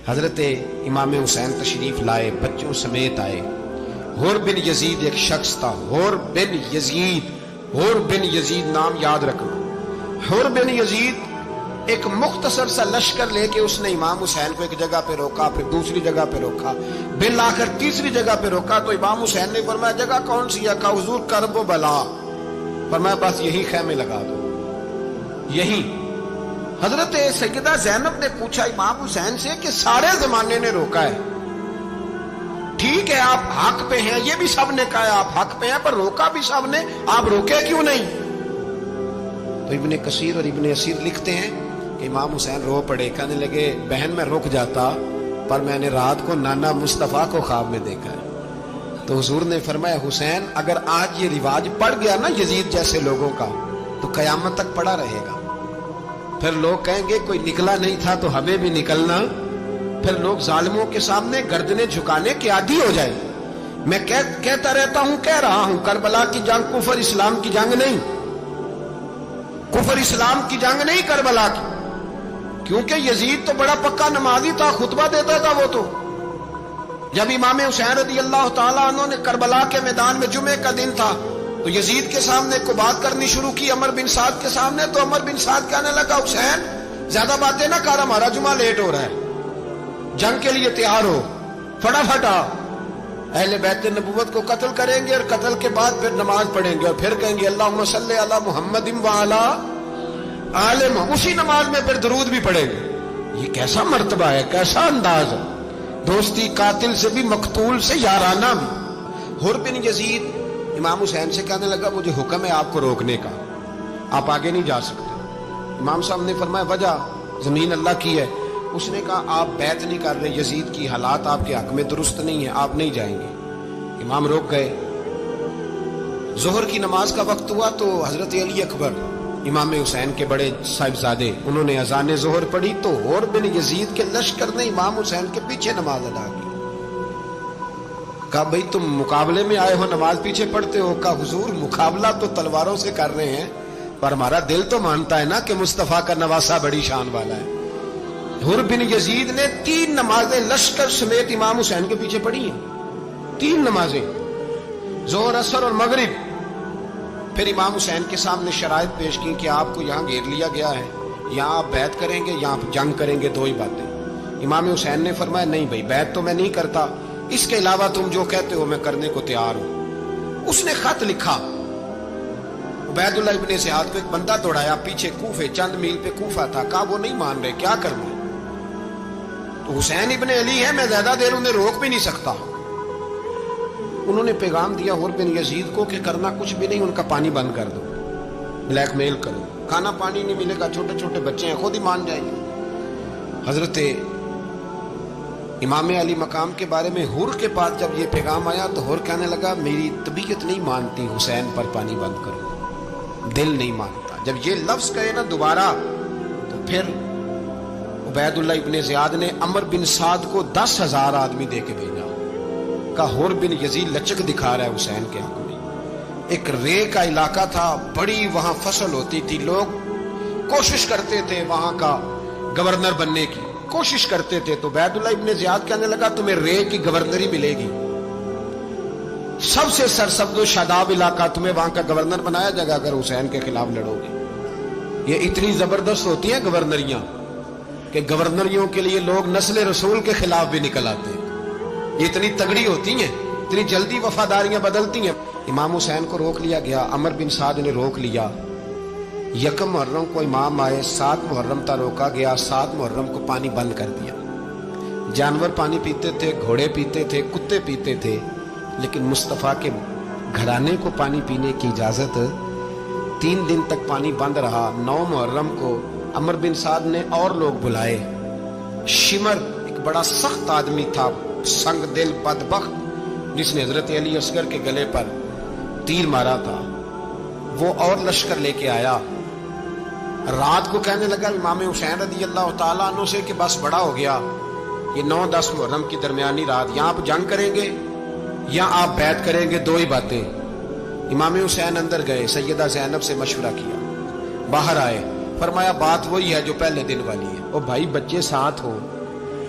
حضرت امام حسین تشریف لائے، بچوں سمیت آئے۔ حر بن یزید ایک شخص تھا، حر بن یزید، حر بن یزید نام یاد رکھنا۔ حر بن یزید ایک مختصر سا لشکر لے کے اس نے امام حسین کو ایک جگہ پہ روکا، پھر دوسری جگہ پہ روکا، بالآخر تیسری جگہ پہ روکا تو امام حسین نے فرمایا جگہ کون سی ہے؟ کہا حضور کرب و بلا۔ فرمایا بس یہی خیمے لگا دو، یہی۔ حضرت سیدہ زینب نے پوچھا امام حسین سے کہ سارے زمانے نے روکا ہے، ٹھیک ہے آپ حق پہ ہیں، یہ بھی سب نے کہا ہے آپ حق پہ ہیں، پر روکا بھی سب نے، آپ روکے کیوں نہیں؟ تو ابن کثیر اور ابن اسیر لکھتے ہیں کہ امام حسین رو پڑے، کہنے لگے بہن میں رک جاتا پر میں نے رات کو نانا مصطفیٰ کو خواب میں دیکھا ہے۔ تو حضور نے فرمایا حسین اگر آج یہ رواج پڑ گیا نا یزید جیسے لوگوں کا تو قیامت تک پڑا رہے گا، پھر لوگ کہیں گے کوئی نکلا نہیں تھا تو ہمیں بھی نکلنا، پھر لوگ ظالموں کے سامنے گردنیں جھکانے کے عادی ہو جائے۔ میں کہتا رہتا ہوں، کہہ رہا ہوں، کربلا کی جنگ کفر اسلام کی جنگ نہیں، کفر اسلام کی جنگ نہیں کربلا کی، کیونکہ یزید تو بڑا پکا نمازی تھا، خطبہ دیتا تھا وہ تو۔ جب امام حسین رضی اللہ تعالیٰ عنہ نے کربلا کے میدان میں جمعے کا دن تھا تو یزید کے سامنے کو بات کرنی شروع کی عمر بن سعد کے سامنے، تو عمر بن سعد کہنے لگا حسین زیادہ باتیں نہ کر، ہمارا جمعہ لیٹ ہو رہا ہے، جنگ کے لیے تیار ہو، فٹافٹ آ۔ اہل بیت نبوت کو قتل کریں گے اور قتل کے بعد پھر نماز پڑھیں گے اور پھر کہیں گے اللہم صلی علی محمد وعلی آل محمد، اسی نماز میں پھر درود بھی پڑھیں گے۔ یہ کیسا مرتبہ ہے، کیسا انداز ہے، دوستی قاتل سے بھی مقتول سے یارانہ بھی۔ حر بن یزید امام حسین سے کہنے لگا مجھے حکم ہے آپ کو روکنے کا، آپ آگے نہیں جا سکتے۔ امام صاحب نے فرمایا وجہ؟ زمین اللہ کی ہے۔ اس نے کہا آپ بیعت نہیں کر رہے، یزید کی حالات آپ کے حق میں درست نہیں ہے، آپ نہیں جائیں گے۔ امام روک گئے۔ ظہر کی نماز کا وقت ہوا تو حضرت علی اکبر امام حسین کے بڑے صاحبزادے انہوں نے اذان ظہر پڑھی تو حر بن یزید کے لشکر نے امام حسین کے پیچھے نماز ادا کی۔ کہا بھئی تم مقابلے میں آئے ہو نماز پیچھے پڑھتے ہو؟ کہا حضور مقابلہ تو تلواروں سے کر رہے ہیں پر ہمارا دل تو مانتا ہے نا کہ مصطفیٰ کا نواسہ بڑی شان والا ہے۔ حر بن یزید نے 3 نمازیں لشکر سمیت امام حسین کے پیچھے پڑھی ہیں، 3 نمازیں، ظہر عصر اور مغرب۔ پھر امام حسین کے سامنے شرائط پیش کی کہ آپ کو یہاں گھیر لیا گیا ہے، یہاں آپ بیعت کریں گے یا آپ جنگ کریں گے، 2 ہی باتیں۔ امام حسین نے فرمایا نہیں بھائی بیعت تو میں نہیں کرتا، اس کے علاوہ تم جو کہتے ہو میں کرنے کو تیار ہوں۔ اس نے خط لکھا، عبید اللہ ابن زیاد کو ایک بندہ دوڑایا پیچھے، کوفے چند میل پہ کوفہ تھا، کہا وہ نہیں مان رہے، کیا کرنا ہے؟ تو حسین ابن علی ہے، میں زیادہ دیر انہیں روک بھی نہیں سکتا۔ انہوں نے پیغام دیا حر بن یزید کو کہ کرنا کچھ بھی نہیں، ان کا پانی بند کر دو، بلیک میل کرو، کھانا پانی نہیں ملے گا، چھوٹے چھوٹے بچے ہیں، خود ہی مان جائیں گے۔ حضرت امام علی مقام کے بارے میں حر کے پاس جب یہ پیغام آیا تو حر کہنے لگا میری طبیعت نہیں مانتی حسین پر پانی بند کرو، دل نہیں مانتا۔ جب یہ لفظ کہے نا دوبارہ تو پھر عبید اللہ ابن زیاد نے عمر بن سعد کو 10,000 آدمی دے کے بھیجا، کہا حر بن یزید لچک دکھا رہا ہے حسین کے حق میں۔ ایک رے کا علاقہ تھا، بڑی وہاں فصل ہوتی تھی، لوگ کوشش کرتے تھے وہاں کا گورنر بننے کی، کوشش کرتے تھے۔ تو عبید اللہ ابن زیاد کہنے لگا تمہیں رے کی گورنری ملے گی، سب سے سرسبز و شاداب علاقہ، تمہیں وہاں کا گورنر بنایا جائے گا اگر حسین کے خلاف لڑو گے۔ یہ اتنی زبردست ہوتی ہیں گورنریاں کہ گورنریوں کے لیے لوگ نسل رسول کے خلاف بھی نکل آتے ہیں، یہ اتنی تگڑی ہوتی ہیں، اتنی جلدی وفاداریاں بدلتی ہیں۔ امام حسین کو روک لیا گیا، عمر بن سعد نے روک لیا۔ 1 محرم کو امام آئے، 7 محرم تا روکا گیا، 7 محرم کو پانی بند کر دیا۔ جانور پانی پیتے تھے، گھوڑے پیتے تھے، کتے پیتے تھے، لیکن مصطفیٰ کے گھرانے کو پانی پینے کی اجازت 3 دن تک پانی بند رہا۔ 9 محرم کو عمر بن سعد نے اور لوگ بلائے۔ شمر ایک بڑا سخت آدمی تھا، سنگ دل بدبخت، جس نے حضرت علی اصغر کے گلے پر تیر مارا تھا، وہ اور لشکر لے کے آیا۔ رات کو کہنے لگا امام حسین رضی اللہ تعالیٰ عنہ سے کہ بس بڑا ہو گیا، یہ 9-10 محرم کی درمیانی رات، یہاں آپ جنگ کریں گے یا آپ بیعت کریں گے، 2 ہی باتیں۔ امام حسین اندر گئے، سیدہ زینب سے مشورہ کیا، باہر آئے، فرمایا بات وہی ہے جو پہلے دن والی ہے۔ او بھائی بچے ساتھ ہو،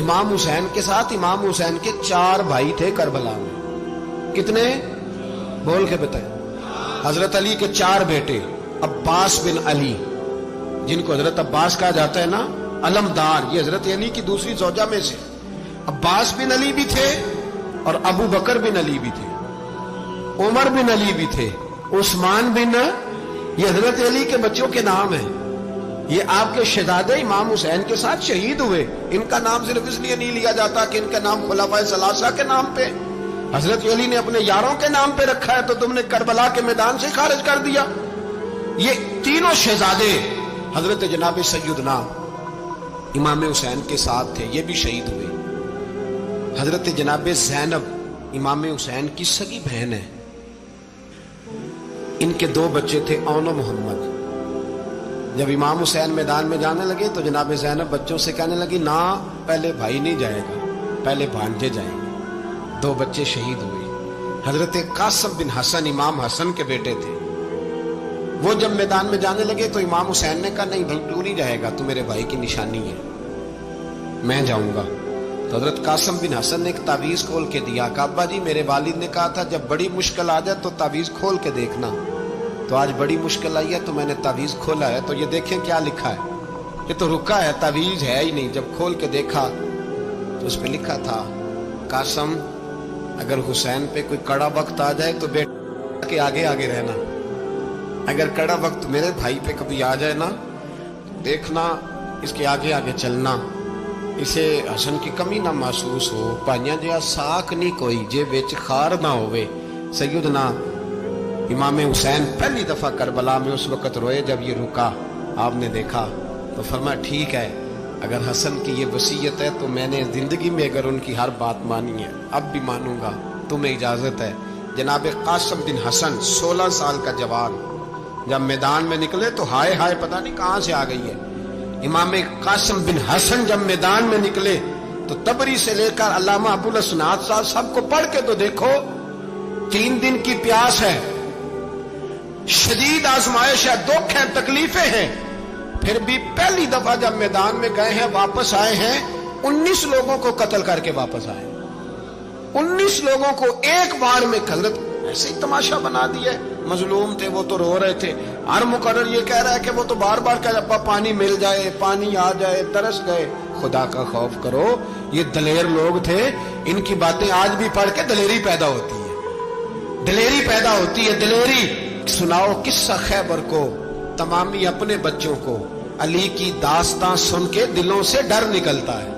امام حسین کے ساتھ امام حسین کے 4 بھائی تھے کربلا میں. کتنے؟ بول کے بتائیں. حضرت علی کے 4 بیٹے، عباس بن علی، جن کو حضرت عباس کہا جاتا ہے نا، علمدار، یہ حضرت علی کی دوسری زوجہ میں سے. عباس بن علی بھی تھے اور ابو بکر بن علی بھی تھے، عمر بن علی بھی تھے، عثمان بن، یہ حضرت علی کے بچوں کے نام ہیں. یہ آپ کے شہزادے امام حسین کے ساتھ شہید ہوئے. ان کا نام صرف اس لیے نہیں لیا جاتا کہ ان کا نام خلفائے ثلاثہ کے نام پہ، حضرت علی نے اپنے یاروں کے نام پہ رکھا ہے تو تم نے کربلا کے میدان سے خارج کر دیا. یہ تینوں شہزادے حضرت جناب سیدنا امام حسین کے ساتھ تھے، یہ بھی شہید ہوئے. حضرت جناب زینب امام حسین کی سگی بہن ہے. ان کے 2 بچے تھے، اون و محمد. جب امام حسین میدان میں جانے لگے تو جناب زینب بچوں سے کہنے لگی، نہ پہلے بھائی نہیں جائے گا، پہلے بھانجے جائیں گے. 2 بچے شہید ہوئے. حضرت قاسم بن حسن امام حسن کے بیٹے تھے. وہ جب میدان میں جانے لگے تو امام حسین نے کہا، نہیں بھائی تو نہیں جائے گا، تو میرے بھائی کی نشانی ہے، میں جاؤں گا. تو حضرت قاسم بن حسن نے ایک تعویذ کھول کے دیا کہ ابا جی میرے والد نے کہا تھا جب بڑی مشکل آ جائے تو تعویذ کھول کے دیکھنا. تو آج بڑی مشکل آئی ہے تو میں نے تعویذ کھولا ہے، تو یہ دیکھیں کیا لکھا ہے. یہ تو رکا ہے، تعویذ ہے ہی نہیں. جب کھول کے دیکھا تو اس پہ لکھا تھا، قاسم اگر حسین پہ کوئی کڑا وقت آ جائے تو بیٹے کے آگے آگے رہنا، اگر کڑا وقت میرے بھائی پہ کبھی آ جائے نا، دیکھنا اس کے آگے آگے چلنا، اسے حسن کی کمی نہ محسوس ہو. بھائیاں جہاں ساکھ نہیں کوئی جے وچ خار نہ ہوئے. سیدنا امام حسین پہلی دفعہ کربلا میں اس وقت روئے جب یہ رکا. آپ نے دیکھا تو فرمایا ٹھیک ہے، اگر حسن کی یہ وصیت ہے تو میں نے زندگی میں اگر ان کی ہر بات مانی ہے اب بھی مانوں گا، تمہیں اجازت ہے. جناب قاسم بن حسن 16 سال کا جوان جب میدان میں نکلے تو ہائے ہائے پتہ نہیں کہاں سے آ گئی ہے. امام قاسم بن حسن جب میدان میں نکلے تو تبری سے لے کر علامہ ابو الاسناد صاحب سب کو پڑھ کے تو دیکھو. 3 دن کی پیاس ہے، شدید آزمائش ہے، دکھ ہے، تکلیفیں ہیں، پھر بھی پہلی دفعہ جب میدان میں گئے ہیں واپس آئے ہیں 19 لوگوں کو قتل کر کے واپس آئے. 19 لوگوں کو ایک بار میں حضرت ایسے ہی تماشا بنا دیا. مظلوم تھے وہ تو رو رہے تھے. ہر مقرر یہ کہہ رہا ہے کہ وہ تو بار بار کہہ رہا ابا پانی مل جائے، پانی آ جائے، ترس گئے. خدا کا خوف کرو، یہ دلیر لوگ تھے. ان کی باتیں آج بھی پڑھ کے دلیری پیدا ہوتی ہے، دلیری پیدا ہوتی ہے، دلیری. سناؤ قصہ خیبر کو تمامی اپنے بچوں کو. علی کی داستان سن کے دلوں سے ڈر نکلتا ہے.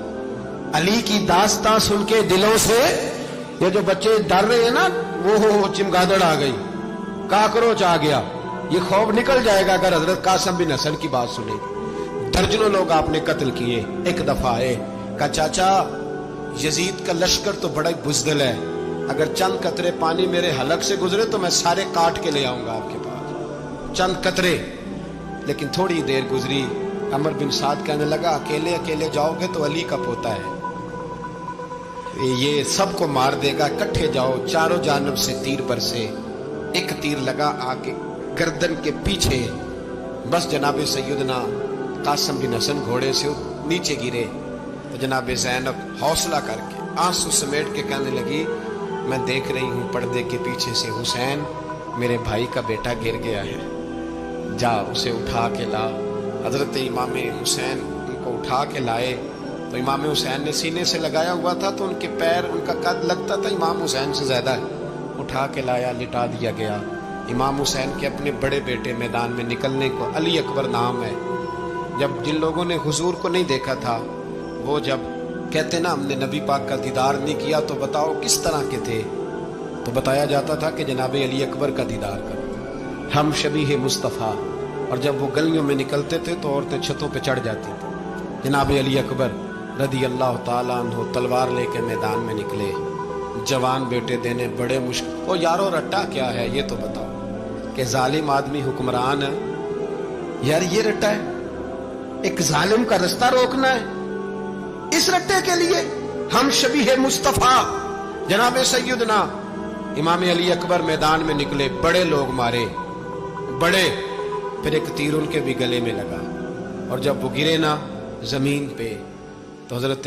علی کی داستان سن کے دلوں سے یہ جو بچے ڈر رہے ہیں نا، وہ چمگادڑ آ گئی، کاکروچ آ گیا، یہ خوف نکل جائے گا اگر حضرت قاسم بن حسن کی بات سنے. درجنوں لوگ آپ نے قتل کیے. ایک دفعہ آئے کہا چاچا یزید کا لشکر تو بڑا بزدل ہے، اگر چند قطرے پانی میرے حلق سے گزرے تو میں سارے کاٹ کے لے آؤں گا آپ کے پاس، چند قطرے. لیکن تھوڑی دیر گزری، عمر بن سعد کہنے لگا اکیلے اکیلے جاؤ گے تو علی کا پوتا ہے، یہ سب کو مار دے گا، کٹھے جاؤ. چاروں جانب سے تیر برسے. ایک تیر لگا آگے گردن کے پیچھے، بس جناب سیدنا قاسم بن حسن گھوڑے سے نیچے گرے. تو جناب زینب حوصلہ کر کے آنسو سمیٹ کے کہنے لگی میں دیکھ رہی ہوں پردے کے پیچھے سے حسین میرے بھائی کا بیٹا گر گیا ہے، جا اسے اٹھا کے لا. حضرت امام حسین ان کو اٹھا کے لائے تو امام حسین نے سینے سے لگایا ہوا تھا تو ان کے پیر، ان کا قد لگتا تھا امام حسین سے زیادہ ہے. اٹھا کے لایا، لٹا دیا گیا. امام حسین کے اپنے بڑے بیٹے میدان میں نکلنے کو، علی اکبر نام ہے. جب جن لوگوں نے حضور کو نہیں دیکھا تھا وہ جب کہتے نا ہم نے نبی پاک کا دیدار نہیں کیا تو بتاؤ کس طرح کے تھے، تو بتایا جاتا تھا کہ جناب علی اکبر کا دیدار کرو، ہم شبیہ مصطفیٰ. اور جب وہ گلیوں میں نکلتے تھے تو عورتیں چھتوں پہ چڑھ جاتی تھیں. جناب علی اکبر رضی اللہ تعالیٰ عنہ تلوار لے کے میدان میں نکلے، جوان بیٹے دینے بڑے مشکل. او یارو رٹا کیا ہے یہ تو بتاؤ، کہ ظالم آدمی حکمران ہے یار، یہ رٹا ہے، ایک ظالم کا رستہ روکنا ہے. اس رٹے کے لیے ہم شبیہ مصطفیٰ جناب سیدنا امام علی اکبر میدان میں نکلے، بڑے لوگ مارے، بڑے. پھر ایک تیر ان کے بھی گلے میں لگا اور جب وہ گرے نا زمین پہ تو حضرت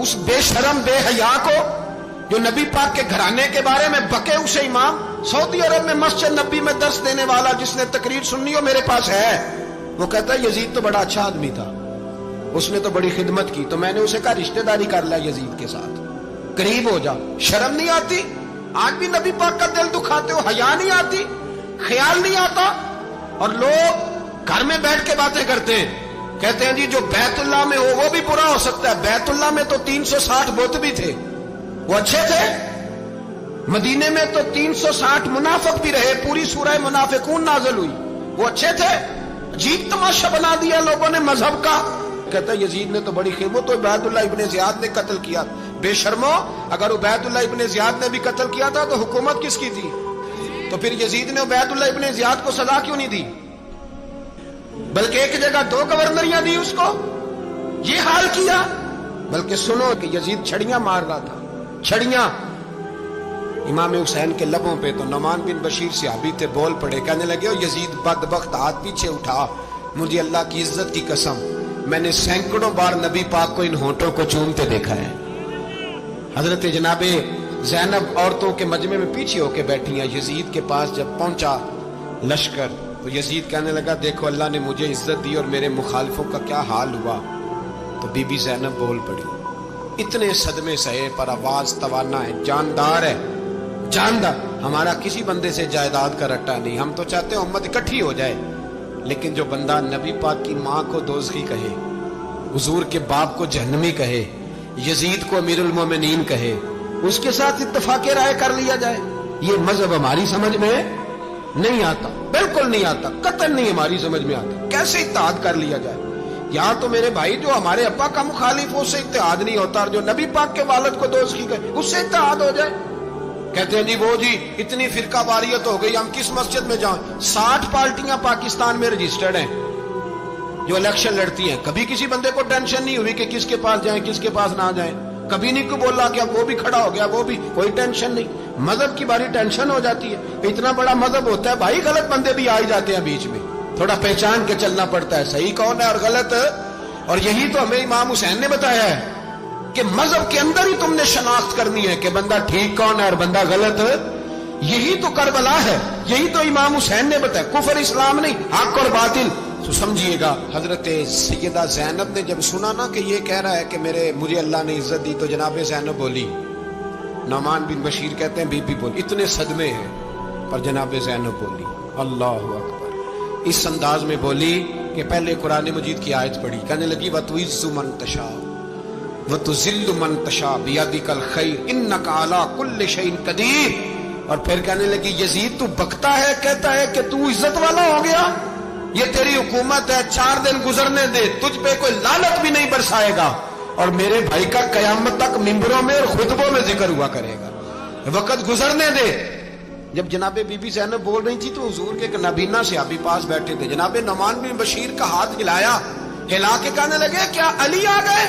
اس بے شرم بے حیا کو جو نبی پاک کے گھرانے کے بارے میں بکے، اسے امام سعودی عرب میں مسجد نبی میں درس دینے والا جس نے تقریر سننی ہو میرے پاس ہے، وہ کہتا ہے یزید تو بڑا اچھا آدمی تھا، اس نے تو بڑی خدمت کی، تو میں نے اسے کہا رشتہ داری کر لیا یزید کے ساتھ، قریب ہو جا۔ شرم نہیں آتی؟ آج بھی نبی پاک کا دل دکھاتے ہو، حیا نہیں آتی، خیال نہیں آتا؟ اور لوگ گھر میں بیٹھ کے باتیں کرتے ہیں، کہتے ہیں جی جو بیت اللہ میں ہو وہ بھی برا ہو سکتا ہے۔ بیت اللہ میں تو 360 بت بھی تھے، وہ اچھے تھے۔ مدینے میں تو 360 منافق بھی رہے، پوری سورہ منافقون نازل ہوئی، وہ اچھے تھے۔ عجیب تماشا بنا دیا لوگوں نے مذہب کا۔ کہتا ہے یزید نے تو بڑی خدمت، تو عبید اللہ ابن زیاد نے قتل کیا۔ بے شرمو، اگر عبید اللہ ابن زیاد نے بھی قتل کیا تھا تو حکومت کس کی تھی؟ تو پھر یزید نے عبید اللہ ابن زیاد کو سزا کیوں نہیں دی؟ بلکہ ایک جگہ 2 گورنریاں دی اس کو، یہ حال کیا۔ بلکہ سنو کہ یزید چھڑیاں مار رہا تھا، چھڑیاں۔ امام حسین کے لبوں پہ تو نعمان بن بشیر صحابی تھے، بول پڑے، کہنے لگے او یزید بدبخت، ہاتھ پیچھے اٹھا، مجھے اللہ کی عزت کی قسم میں نے سینکڑوں بار نبی پاک کو ان ہونٹوں کو چومتے دیکھا ہے۔ حضرت جناب زینب عورتوں کے مجمع میں پیچھے ہو کے بیٹھی ہیں۔ یزید کے پاس جب پہنچا لشکر تو یزید کہنے لگا دیکھو اللہ نے مجھے عزت دی اور میرے مخالفوں کا کیا حال ہوا۔ تو بی بی زینب بول پڑی، اتنے صدمے سہے پر آواز توانا ہے، جاندار ہے، جاندار۔ ہمارا کسی بندے سے جائیداد کا رٹا نہیں، ہم تو چاہتے ہیں امت اکٹھی ہو جائے، لیکن جو بندہ نبی پاک کی ماں کو دوزخی کہے، حضور کے باپ کو جہنمی کہے، یزید کو امیر المومنین کہے، اس کے ساتھ اتفاق رائے کر لیا جائے، یہ مذہب ہماری سمجھ میں نہیں آتا، بالکل نہیں آتا، قطعاً نہیں ہماری سمجھ میں آتا۔ کیسے اتحاد کر لیا جائے؟ یہاں تو میرے بھائی جو ہمارے ابا کا مخالف ہو اس سے اتحاد نہیں ہوتا، اور جو نبی پاک کے والد کو دوزخی کہے اس سے اتحاد ہو جائے۔ کہتے ہیں جی وہ جی اتنی فرقہ واریت ہو گئی، ہم کس مسجد میں جائیں؟ 60 پارٹیاں پاکستان میں رجسٹرڈ ہیں جو الیکشن لڑتی ہیں، کبھی کسی بندے کو ٹینشن نہیں ہوئی کہ کس کے پاس جائیں کس کے پاس نہ جائیں، کبھی نہیں کوئی بولا کہ اب وہ بھی کھڑا ہو گیا، وہ بھی، کوئی ٹینشن نہیں۔ مذہب کی باری ٹینشن ہو جاتی ہے، اتنا بڑا مذہب ہوتا ہے بھائی، غلط بندے بھی آ ہی جاتے ہیں بیچ میں، تھوڑا پہچان کے چلنا پڑتا ہے صحیح کون ہے اور غلط۔ اور یہی تو ہمیں امام حسین نے بتایا ہے کہ مذہب کے اندر ہی تم نے شناخت کرنی ہے کہ بندہ ٹھیک کون ہے اور بندہ غلط۔ یہی تو کربلا ہے، یہی تو امام حسین نے بتایا، کفر اسلام نہیں، حق اور باطل۔ تو سمجھیے گا حضرت سیدہ زینب نے جب سنا نا کہ یہ کہہ رہا ہے کہ مجھے اللہ نے عزت دی، تو جناب زینب بولی، نعمان بن بشیر کہتے ہیں بی بی بولی، اتنے صدمے ہیں پر جناب زینب بولی اللہ اکبر، اس انداز میں بولی کہ پہلے قرآن مجید کی آیت پڑھی، کہنے لگی وَتُعِزُّ مَن تَشَاءُ وَتُذِلُّ مَن تَشَاءُ بِيَدِكَ الْخَيْرُ إِنَّكَ عَلَىٰ كُلِّ شَيْءٍ قَدِيرٌ۔ اور پھر کہنے لگی یزید تو بکتا ہے، کہتا ہے کہ تو عزت والا ہو گیا، یہ تیری حکومت ہے، 4 دن گزرنے دے، تجھ پہ کوئی لعنت بھی نہیں برسائے گا، اور میرے بھائی کا قیامت تک ممبروں میں اور خطبوں میں ذکر ہوا کرے گا، وقت گزرنے دے۔ جب جناب بی بی زینب بول رہی تھی تو حضور کے نابینا صحابی پاس بیٹھے تھے، جناب نعمان بن بشیر کا ہاتھ ہلایا، ہلا کے کہنے لگے کیا علی آ گئے؟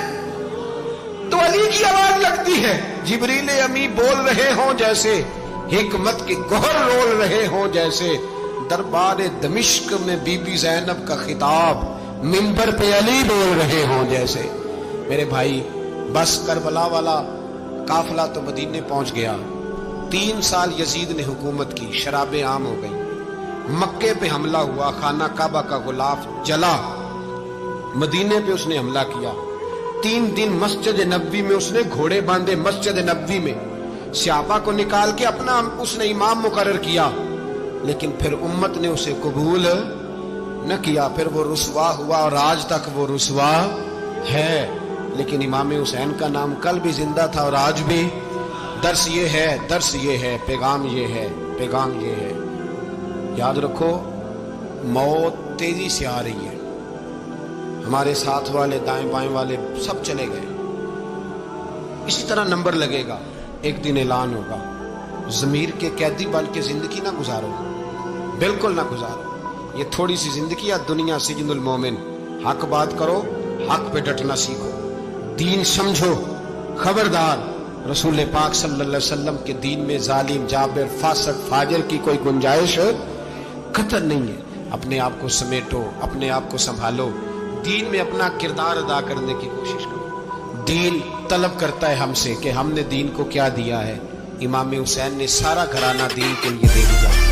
تو علی کی آواز لگتی ہے، جبریل امی بول رہے ہوں جیسے، حکمت کے گوہر رول رہے ہوں جیسے، دربار دمشق میں بی بی زینب کا خطاب، منبر پہ علی بول رہے ہوں جیسے۔ میرے بھائی بس کربلا والا قافلہ تو مدینے پہنچ گیا، 3 سال یزید نے حکومت کی، شرابیں عام ہو گئی، مکے پہ حملہ ہوا، خانہ کعبہ کا غلاف جلا، مدینے پہ اس نے حملہ کیا، 3 دن مسجد نبوی میں اس نے گھوڑے باندھے، مسجد نبوی میں صحابہ کو نکال کے اپنا اس نے امام مقرر کیا، لیکن پھر امت نے اسے قبول نہ کیا، پھر وہ رسوا ہوا اور آج تک وہ رسوا ہے۔ لیکن امام حسین کا نام کل بھی زندہ تھا اور آج بھی۔ درس یہ ہے، پیغام یہ ہے، پیغام یہ ہے، یاد رکھو موت تیزی سے آ رہی ہے، ہمارے ساتھ والے دائیں بائیں والے سب چلے گئے، اسی طرح نمبر لگے گا، ایک دن اعلان ہوگا، ضمیر کے قیدی بن کے زندگی نہ گزارو، بالکل نہ گزارو، یہ تھوڑی سی زندگی ہے، دنیا سجن المومن، حق بات کرو، حق پہ ڈٹنا سیکھو، دین سمجھو، خبردار رسول پاک صلی اللہ علیہ وسلم کے دین میں ظالم، جابر، فاسق، فاجر کی کوئی گنجائش قطعاً نہیں ہے۔ اپنے آپ کو سمیٹو، اپنے آپ کو سنبھالو، دین میں اپنا کردار ادا کرنے کی کوشش کرو، دین طلب کرتا ہے ہم سے کہ ہم نے دین کو کیا دیا ہے. امام حسین نے سارا گھرانہ دین کے لیے دے دیا.